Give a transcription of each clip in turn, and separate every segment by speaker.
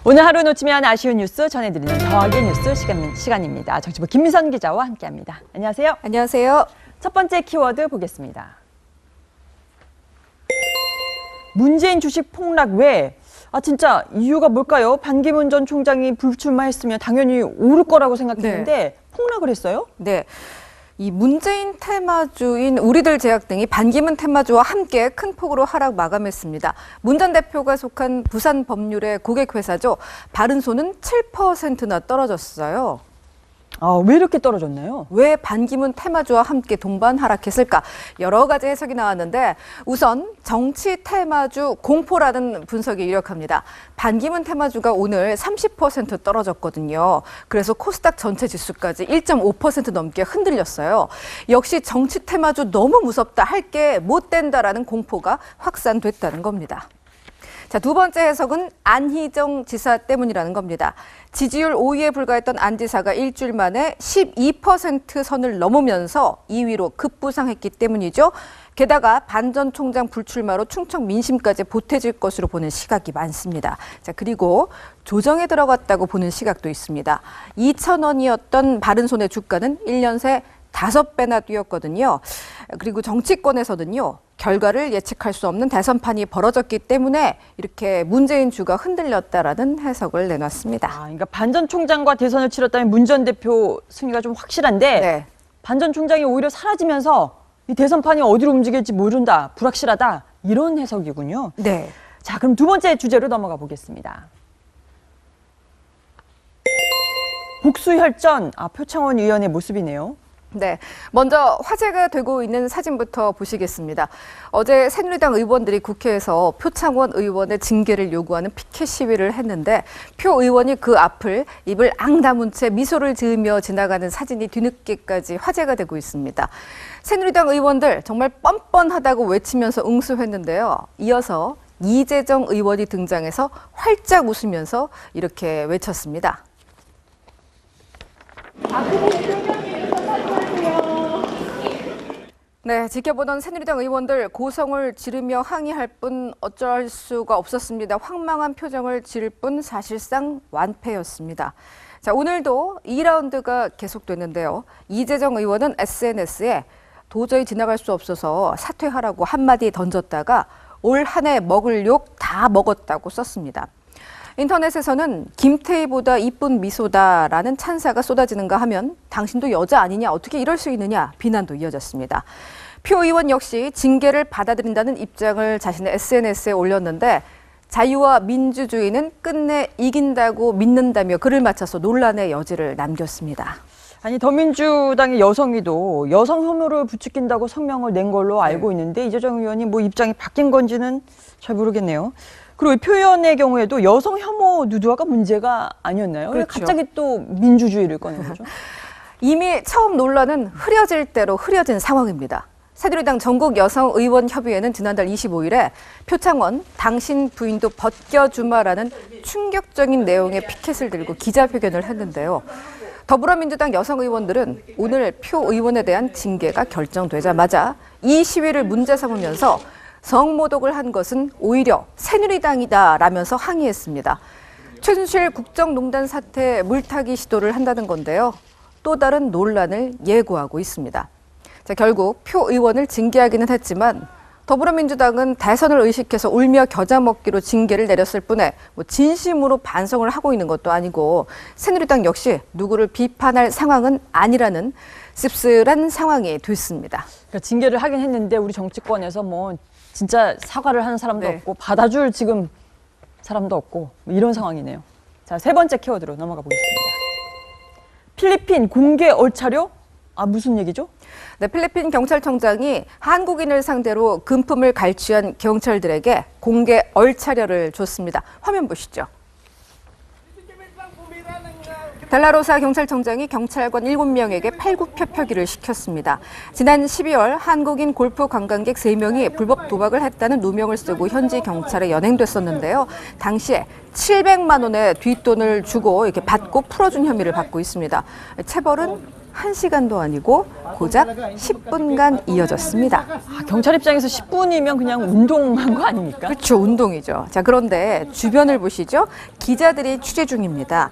Speaker 1: 오늘 하루 놓치면 아쉬운 뉴스 전해드리는 더하기 뉴스 시간입니다. 정치부 김미선 기자와 함께합니다. 안녕하세요.
Speaker 2: 안녕하세요.
Speaker 1: 첫 번째 키워드 보겠습니다. 문재인 주식 폭락 왜? 진짜 이유가 뭘까요? 반기문 전 총장이 불출마했으면 당연히 오를 거라고 생각했는데 폭락을 했어요?
Speaker 2: 네. 이 문재인 테마주인 우리들 제약 등이 반기문 테마주와 함께 큰 폭으로 하락 마감했습니다. 문 전 대표가 속한 부산법률의 고객회사죠. 바른손은 7%나 떨어졌어요.
Speaker 1: 왜 이렇게 떨어졌나요?
Speaker 2: 왜 반기문 테마주와 함께 동반 하락했을까? 여러 가지 해석이 나왔는데 우선 정치 테마주 공포라는 분석이 유력합니다. 반기문 테마주가 오늘 30% 떨어졌거든요. 그래서 코스닥 전체 지수까지 1.5% 넘게 흔들렸어요. 역시 정치 테마주 너무 무섭다, 할 게 못 된다라는 공포가 확산됐다는 겁니다. 자, 두 번째 해석은 안희정 지사 때문이라는 겁니다. 지지율 5위에 불과했던 안 지사가 일주일 만에 12% 선을 넘으면서 2위로 급부상했기 때문이죠. 게다가 반 전 총장 불출마로 충청 민심까지 보태질 것으로 보는 시각이 많습니다. 자, 그리고 조정에 들어갔다고 보는 시각도 있습니다. 2,000원이었던 바른손의 주가는 1년 새 5배나 뛰었거든요. 그리고 정치권에서는요, 결과를 예측할 수 없는 대선판이 벌어졌기 때문에 이렇게 문재인 주가 흔들렸다라는 해석을 내놨습니다.
Speaker 1: 그러니까 반 전 총장과 대선을 치렀다면 문 전 대표 승리가 좀 확실한데 반 전 총장이 오히려 사라지면서 이 대선판이 어디로 움직일지 모른다, 불확실하다, 이런 해석이군요.
Speaker 2: 네.
Speaker 1: 자, 그럼 두 번째 주제로 넘어가 보겠습니다. 복수혈전, 표창원 의원의 모습이네요.
Speaker 2: 네, 먼저 화제가 되고 있는 사진부터 보시겠습니다. 어제 새누리당 의원들이 국회에서 표창원 의원의 징계를 요구하는 피켓 시위를 했는데 표 의원이 그 앞을 입을 앙다문 채 미소를 지으며 지나가는 사진이 뒤늦게까지 화제가 되고 있습니다. 새누리당 의원들 정말 뻔뻔하다고 외치면서 응수했는데요. 이어서 이재정 의원이 등장해서 활짝 웃으면서 이렇게 외쳤습니다. 네, 지켜보던 새누리당 의원들 고성을 지르며 항의할 뿐 어쩔 수가 없었습니다. 황망한 표정을 지을 뿐 사실상 완패였습니다. 자, 오늘도 2라운드가 계속됐는데요. 이재정 의원은 SNS에 도저히 지나갈 수 없어서 사퇴하라고 한마디 던졌다가 올 한 해 먹을 욕 다 먹었다고 썼습니다. 인터넷에서는 김태희보다 이쁜 미소다라는 찬사가 쏟아지는가 하면 당신도 여자 아니냐, 어떻게 이럴 수 있느냐 비난도 이어졌습니다. 표 의원 역시 징계를 받아들인다는 입장을 자신의 SNS에 올렸는데 자유와 민주주의는 끝내 이긴다고 믿는다며 글을 마쳐서 논란의 여지를 남겼습니다.
Speaker 1: 더민주당의 여성위도 여성 혐오를 부추긴다고 성명을 낸 걸로 알고 있는데 이재정 의원이 입장이 바뀐 건지는 잘 모르겠네요. 그리고 표 의원의 경우에도 여성 혐오 누드화가 문제가 아니었나요?
Speaker 2: 그렇죠.
Speaker 1: 갑자기 또 민주주의를 꺼낸 거죠?
Speaker 2: 이미 처음 논란은 흐려질 대로 흐려진 상황입니다. 새누리당 전국여성의원협의회는 지난달 25일에 표창원 당신 부인도 벗겨주마라는 충격적인 내용의 피켓을 들고 기자회견을 했는데요. 더불어민주당 여성의원들은 오늘 표 의원에 대한 징계가 결정되자마자 이 시위를 문제 삼으면서 성모독을 한 것은 오히려 새누리당이다라면서 항의했습니다. 최순실 국정농단 사태 물타기 시도를 한다는 건데요. 또 다른 논란을 예고하고 있습니다. 자, 결국 표 의원을 징계하기는 했지만 더불어민주당은 대선을 의식해서 울며 겨자 먹기로 징계를 내렸을 뿐에 진심으로 반성을 하고 있는 것도 아니고 새누리당 역시 누구를 비판할 상황은 아니라는 씁쓸한 상황이 됐습니다.
Speaker 1: 그러니까 징계를 하긴 했는데 우리 정치권에서 진짜 사과를 하는 사람도 없고 받아줄 지금 사람도 없고 이런 상황이네요. 자, 세 번째 키워드로 넘어가 보겠습니다. 필리핀 공개 얼차려? 무슨 얘기죠?
Speaker 2: 네, 필리핀 경찰청장이 한국인을 상대로 금품을 갈취한 경찰들에게 공개 얼차려를 줬습니다. 화면 보시죠. 델라로사 경찰청장이 경찰관 7명에게 팔굽혀펴기를 시켰습니다. 지난 12월 한국인 골프 관광객 3명이 불법 도박을 했다는 누명을 쓰고 현지 경찰에 연행됐었는데요. 당시에 700만 원의 뒷돈을 주고 이렇게 받고 풀어준 혐의를 받고 있습니다. 체벌은 1시간도 아니고 고작 10분간 이어졌습니다.
Speaker 1: 아, 경찰 입장에서 10분이면 그냥 운동한 거 아닙니까?
Speaker 2: 그렇죠. 운동이죠. 자, 그런데 주변을 보시죠. 기자들이 취재 중입니다.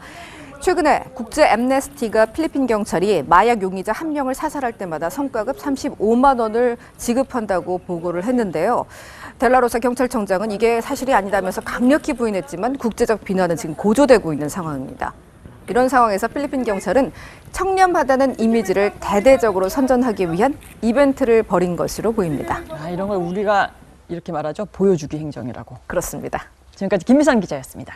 Speaker 2: 최근에 국제 앰네스티가 필리핀 경찰이 마약 용의자 한 명을 사살할 때마다 성과급 35만 원을 지급한다고 보고를 했는데요. 델라로사 경찰청장은 이게 사실이 아니다면서 강력히 부인했지만 국제적 비난은 지금 고조되고 있는 상황입니다. 이런 상황에서 필리핀 경찰은 청렴하다는 이미지를 대대적으로 선전하기 위한 이벤트를 벌인 것으로 보입니다.
Speaker 1: 아, 이런 걸 우리가 이렇게 말하죠. 보여주기 행정이라고.
Speaker 2: 그렇습니다.
Speaker 1: 지금까지 김미선 기자였습니다.